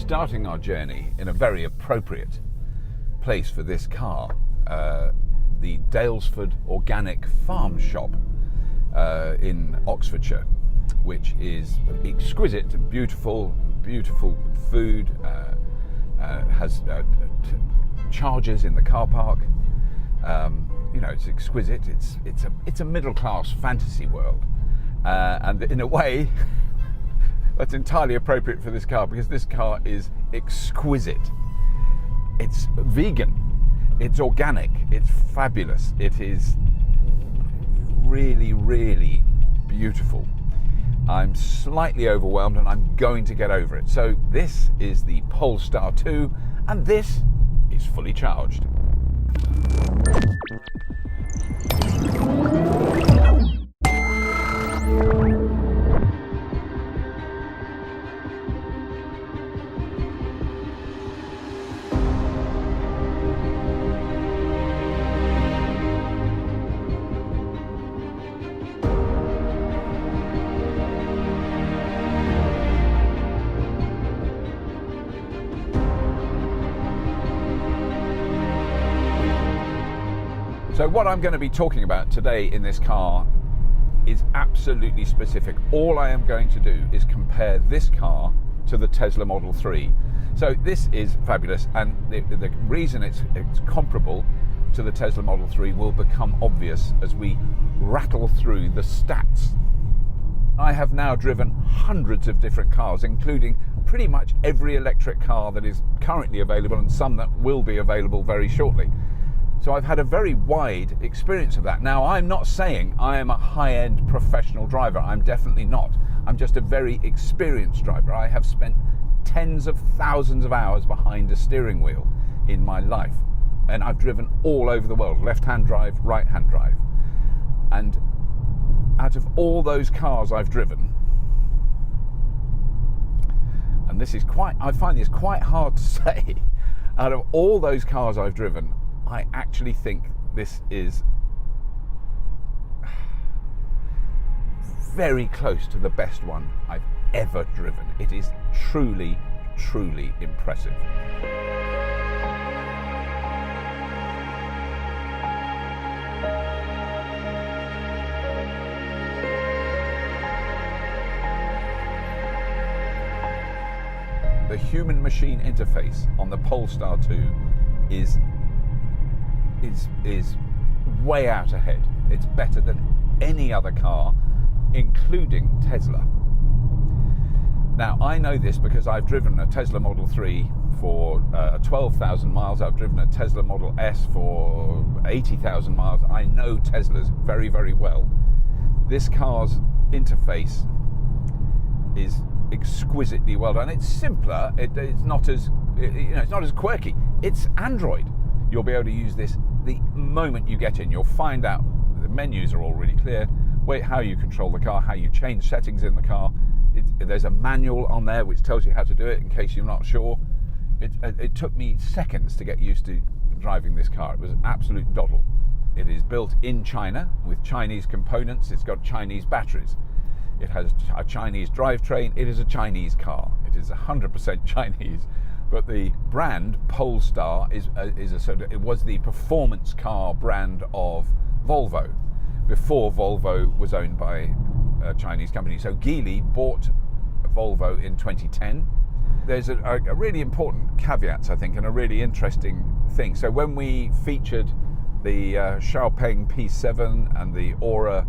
starting our journey in a very appropriate place for this car, the Dalesford Organic Farm Shop in Oxfordshire, which is exquisite and beautiful food, has chargers in the car park. It's exquisite. It's a middle-class fantasy world, and in a way that's entirely appropriate for this car, because this car is exquisite. It's vegan, it's organic, it's fabulous, it is really, really beautiful. I'm slightly overwhelmed and I'm going to get over it. So this is the Polestar 2 and this is fully charged. So what I'm going to be talking about today in this car is absolutely specific. All I am going to do is compare this car to the Tesla Model 3. So this is fabulous, and the reason it's comparable to the Tesla Model 3 will become obvious as we rattle through the stats. I have now driven hundreds of different cars, including pretty much every electric car that is currently available and some that will be available very shortly. So I've had a very wide experience of that. Now, I'm not saying I am a high-end professional driver. I'm definitely not. I'm just a very experienced driver. I have spent tens of thousands of hours behind a steering wheel in my life. And I've driven all over the world, left-hand drive, right-hand drive. And out of all those cars I've driven, and I find this quite hard to say, out of all those cars I've driven, I actually think this is very close to the best one I've ever driven. It is truly, truly impressive. The human-machine interface on the Polestar 2 is way out ahead. It's better than any other car, including Tesla. Now, I know this because I've driven a Tesla Model 3 for 12,000 miles. I've driven a Tesla Model S for 80,000 miles. I know Teslas very, very well. This car's interface is exquisitely well done. It's simpler. It's not as quirky. It's Android. You'll be able to use this the moment you get in. You'll find out the menus are all really clear, how you control the car, how you change settings in the car. There's a manual on there which tells you how to do it in case you're not sure. It took me seconds to get used to driving this car. It was an absolute doddle. It is built in China with Chinese components. It's got Chinese batteries. It has a Chinese drivetrain. It is a Chinese car. It is 100% Chinese. But the brand Polestar it was the performance car brand of Volvo before Volvo was owned by a Chinese company. So Geely bought Volvo in 2010. There's a really important caveat, I think, and a really interesting thing. So when we featured the Xiaopeng P7 and the Aura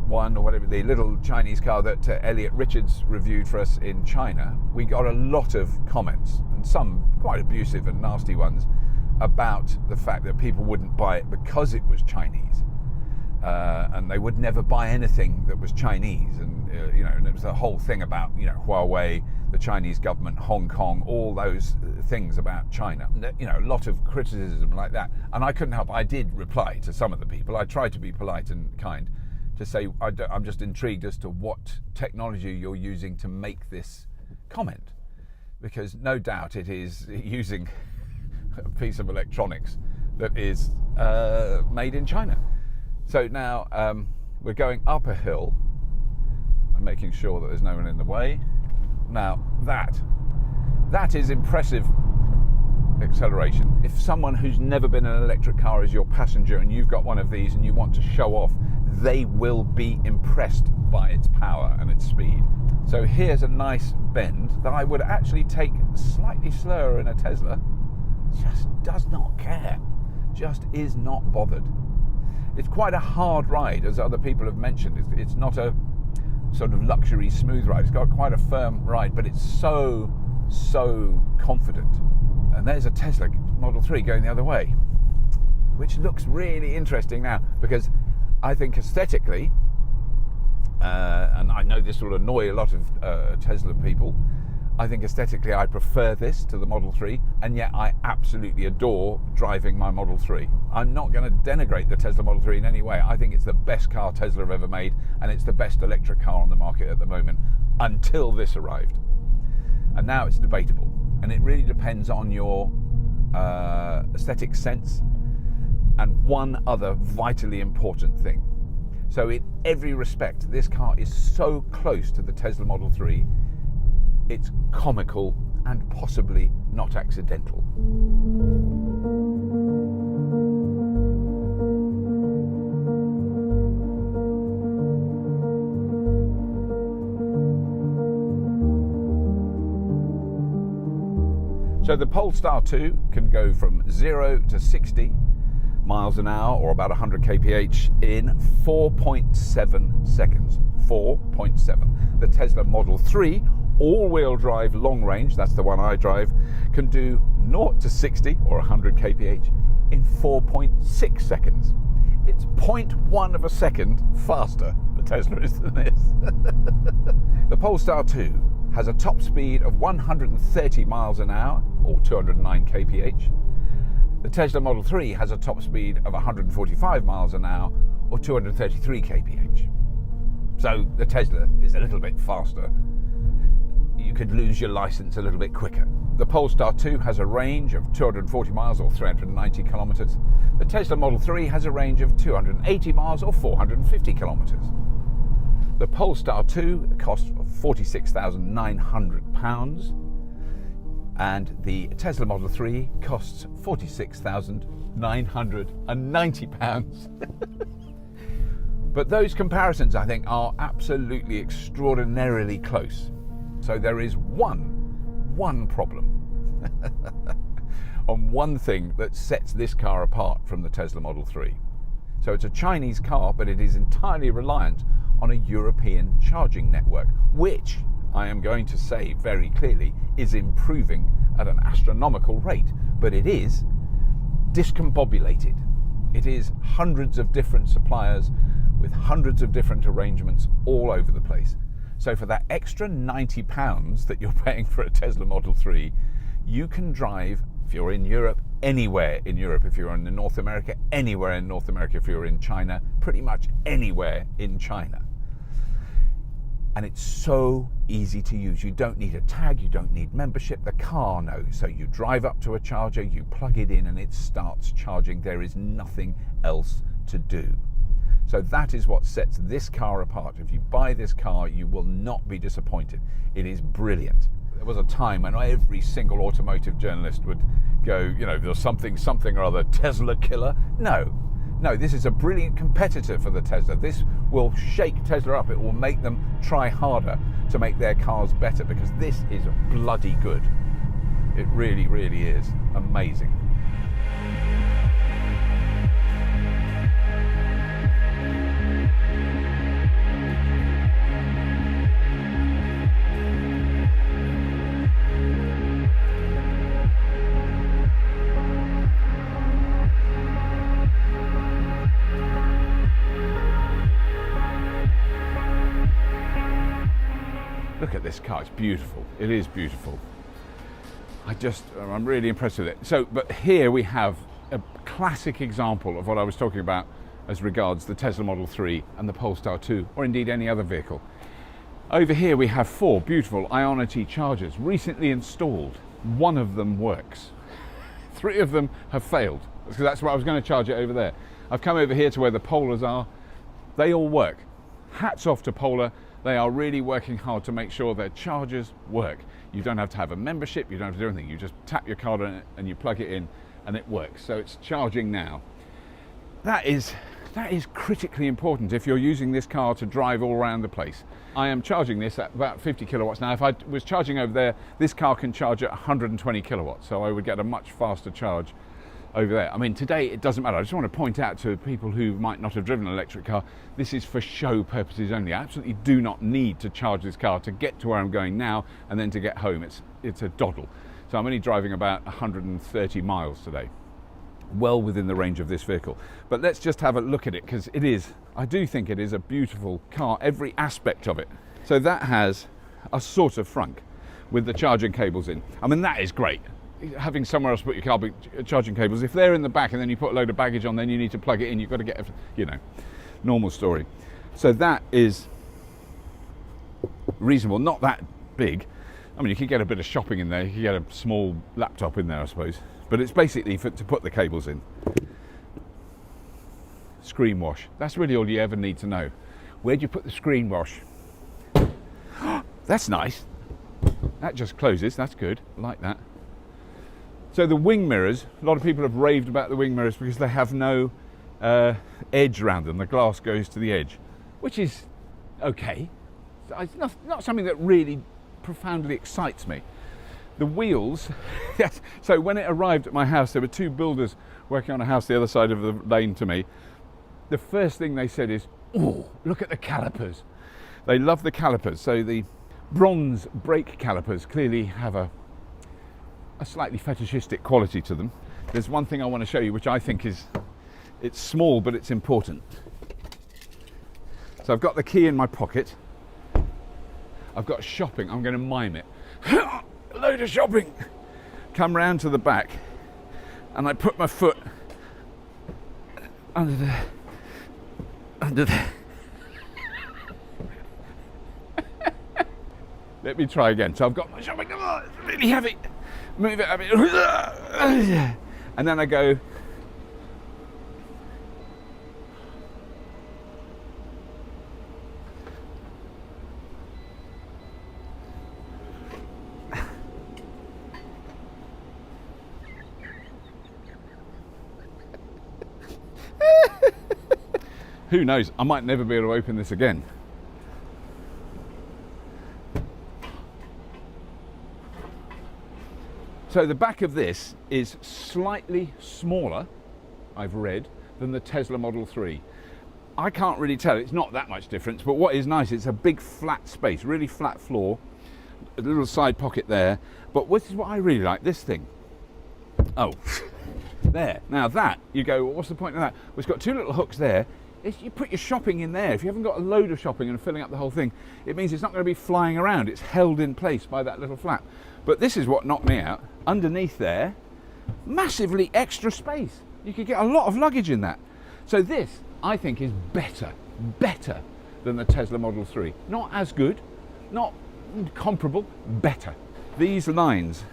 1 or whatever, the little Chinese car that Elliot Richards reviewed for us in China, we got a lot of comments, and some quite abusive and nasty ones, about the fact that people wouldn't buy it because it was Chinese, and they would never buy anything that was Chinese, and and it was the whole thing about Huawei, the Chinese government, Hong Kong, all those things about China. A lot of criticism like that, and I couldn't help. I did reply to some of the people. I tried to be polite and kind, to say I'm just intrigued as to what technology you're using to make this comment, because no doubt it is using a piece of electronics that is made in China. So now we're going up a hill. I'm making sure that there's no one in the way. Now that That is impressive acceleration. If someone who's never been in an electric car is your passenger and you've got one of these and you want to show off, they will be impressed by its power and its speed. So here's a nice bend that I would actually take slightly slower in a Tesla. Just does not care. Just is not bothered. It's quite a hard ride, as other people have mentioned. It's not a sort of luxury smooth ride. It's got quite a firm ride, but it's so confident. And there's a Tesla Model 3 going the other way, which looks really interesting now, because I think aesthetically, and I know this will annoy a lot of Tesla people, I think aesthetically I prefer this to the Model 3, and yet I absolutely adore driving my Model 3. I'm not going to denigrate the Tesla Model 3 in any way. I think it's the best car Tesla have ever made, and it's the best electric car on the market at the moment, until this arrived. And now it's debatable, and it really depends on your aesthetic sense and one other vitally important thing. So in every respect, this car is so close to the Tesla Model 3, it's comical and possibly not accidental. So the Polestar 2 can go from 0 to 60 miles an hour, or about 100 kph, in 4.7 seconds. 4.7. The Tesla Model 3 all-wheel drive long range, that's the one I drive, can do 0 to 60 or 100 kph in 4.6 seconds. It's 0.1 of a second faster, the Tesla is, than this. The Polestar 2 has a top speed of 130 miles an hour or 209 kph. The Tesla Model 3 has a top speed of 145 miles an hour or 233 kph. So the Tesla is a little bit faster. You could lose your license a little bit quicker. The Polestar 2 has a range of 240 miles or 390 kilometers. The Tesla Model 3 has a range of 280 miles or 450 kilometers. The Polestar 2 costs £46,900 and the Tesla Model 3 costs £46,990. But those comparisons, I think, are absolutely extraordinarily close. So there is one problem on one thing that sets this car apart from the Tesla Model 3. So it's a Chinese car, but it is entirely reliant on a European charging network, which I am going to say very clearly is improving at an astronomical rate, but it is discombobulated. It is hundreds of different suppliers with hundreds of different arrangements all over the place. So for that extra £90 that you're paying for a Tesla Model 3, you can drive, if you're in Europe, anywhere in Europe, if you're in North America, anywhere in North America, if you're in China, pretty much anywhere in China. And it's so easy to use. You don't need a tag, you don't need membership, the car knows. So you drive up to a charger, you plug it in and it starts charging. There is nothing else to do. So that is what sets this car apart. If you buy this car, you will not be disappointed. It is brilliant. There was a time when every single automotive journalist would go, you know, there's something or other, Tesla killer. No, this is a brilliant competitor for the Tesla. This will shake Tesla up. It will make them try harder to make their cars better, because this is bloody good. It really, really is amazing. Look at this car, it's beautiful. It is beautiful. I'm really impressed with it. So, but here we have a classic example of what I was talking about as regards the Tesla Model 3 and the Polestar 2, or indeed any other vehicle. Over here we have 4 beautiful Ionity chargers recently installed. One of them works. 3 of them have failed, because that's where I was going to charge it over there. I've come over here to where the Polars are. They all work. Hats off to Polar. They are really working hard to make sure their chargers work. You don't have to have a membership, you don't have to do anything. You just tap your card on it and you plug it in and it works. So it's charging now. That is critically important if you're using this car to drive all around the place. I am charging this at about 50 kilowatts. Now, if I was charging over there, this car can charge at 120 kilowatts, so I would get a much faster charge over there. I mean, today it doesn't matter. I just want to point out to people who might not have driven an electric car, this is for show purposes only. I absolutely do not need to charge this car to get to where I'm going now and then to get home. It's a doddle. So I'm only driving about 130 miles today. Well within the range of this vehicle. But let's just have a look at it, because I do think it is a beautiful car, every aspect of it. So that has a sort of frunk with the charging cables in. I mean, that is great. Having somewhere else to put your car charging cables, if they're in the back and then you put a load of baggage on, then you need to plug it in, you've got to get, normal story. So that is reasonable, not that big. I mean, you could get a bit of shopping in there, you could get a small laptop in there, I suppose. But it's basically to put the cables in. Screen wash. That's really all you ever need to know. Where do you put the screen wash? That's nice. That just closes. That's good. I like that. So the wing mirrors, a lot of people have raved about the wing mirrors because they have no edge around them. The glass goes to the edge, which is okay. It's not something that really profoundly excites me. The wheels, yes. So when it arrived at my house, there were two builders working on a house the other side of the lane to me. The first thing they said is, "Oh, look at the calipers." They love the calipers. So the bronze brake calipers clearly have a slightly fetishistic quality to them. There's one thing I want to show you, which I think it's small, but it's important. So I've got the key in my pocket. I've got shopping. I'm going to mime it. A load of shopping. Come round to the back and I put my foot under the let me try again. So I've got my shopping. Oh, it's really heavy. Move it a bit. And then I go who knows, I might never be able to open this again. So the back of this is slightly smaller, I've read, than the Tesla Model 3. I can't really tell, it's not that much difference, but what is nice, it's a big flat space, really flat floor, a little side pocket there, but this is what I really like, this thing. Oh, there. Now that, you go, well, what's the point of that? Well, it's got two little hooks there. You put your shopping in there. If you haven't got a load of shopping and filling up the whole thing, it means it's not going to be flying around. It's held in place by that little flap. But this is what knocked me out. Underneath there, massively extra space. You could get a lot of luggage in that. So this, I think, is better than the Tesla Model 3. Not as good, not comparable, better. These lines,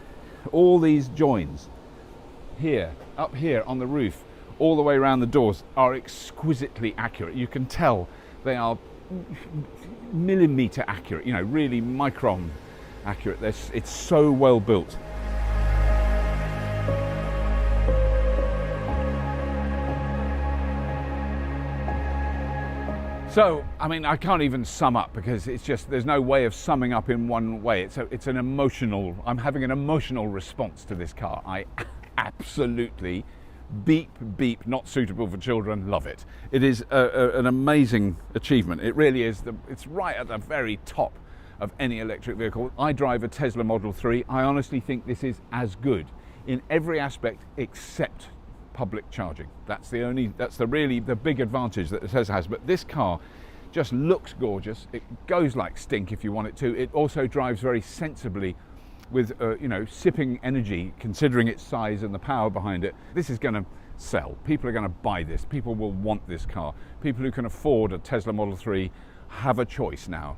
all these joins, here, up here on the roof, all the way around the doors, are exquisitely accurate. You can tell they are millimetre accurate, really micron accurate. It's so well built. So, I mean, I can't even sum up because it's just, there's no way of summing up in one way. It's an emotional, I'm having an emotional response to this car. I absolutely beep, not suitable for children, love it. It is an amazing achievement. It really is. It's right at the very top of any electric vehicle. I drive a Tesla Model 3. I honestly think this is as good in every aspect except public charging. That's really the big advantage that the Tesla has. But this car just looks gorgeous. It goes like stink if you want it to. It also drives very sensibly with sipping energy, considering its size and the power behind it. This is going to sell. People are going to buy this. People will want this car. People who can afford a Tesla Model 3 have a choice now.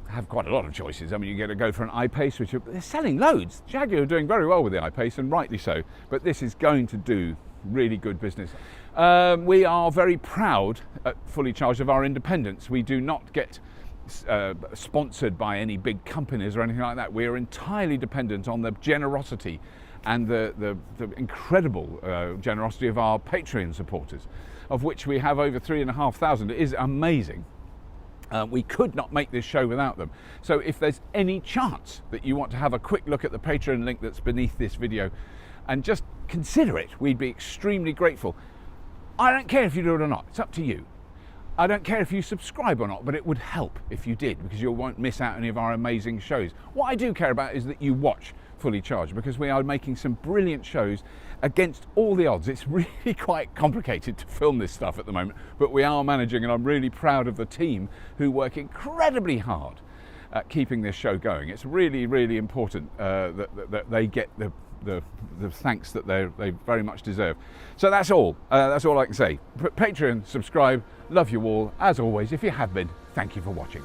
Have quite a lot of choices. I mean, you get to go for an I-Pace, which they're selling loads. Jaguar are doing very well with the I-Pace, and rightly so. But this is going to do really good business. We are very proud at Fully Charged of our independence. We do not get sponsored by any big companies or anything like that. We are entirely dependent on the generosity and the incredible generosity of our Patreon supporters, of which we have over 3,500. It is amazing. We could not make this show without them. So if there's any chance that you want to have a quick look at the Patreon link that's beneath this video and just consider it, we'd be extremely grateful. I don't care if you do it or not, it's up to you. I don't care if you subscribe or not, but it would help if you did, because you won't miss out any of our amazing shows. What I do care about is that you watch Fully Charged, because we are making some brilliant shows against all the odds. It's really quite complicated to film this stuff at the moment, but we are managing, and I'm really proud of the team who work incredibly hard at keeping this show going. It's really, really important that they get the thanks that they very much deserve. So that's all I can say. Patreon, subscribe, love you all. As always, if you have been, thank you for watching.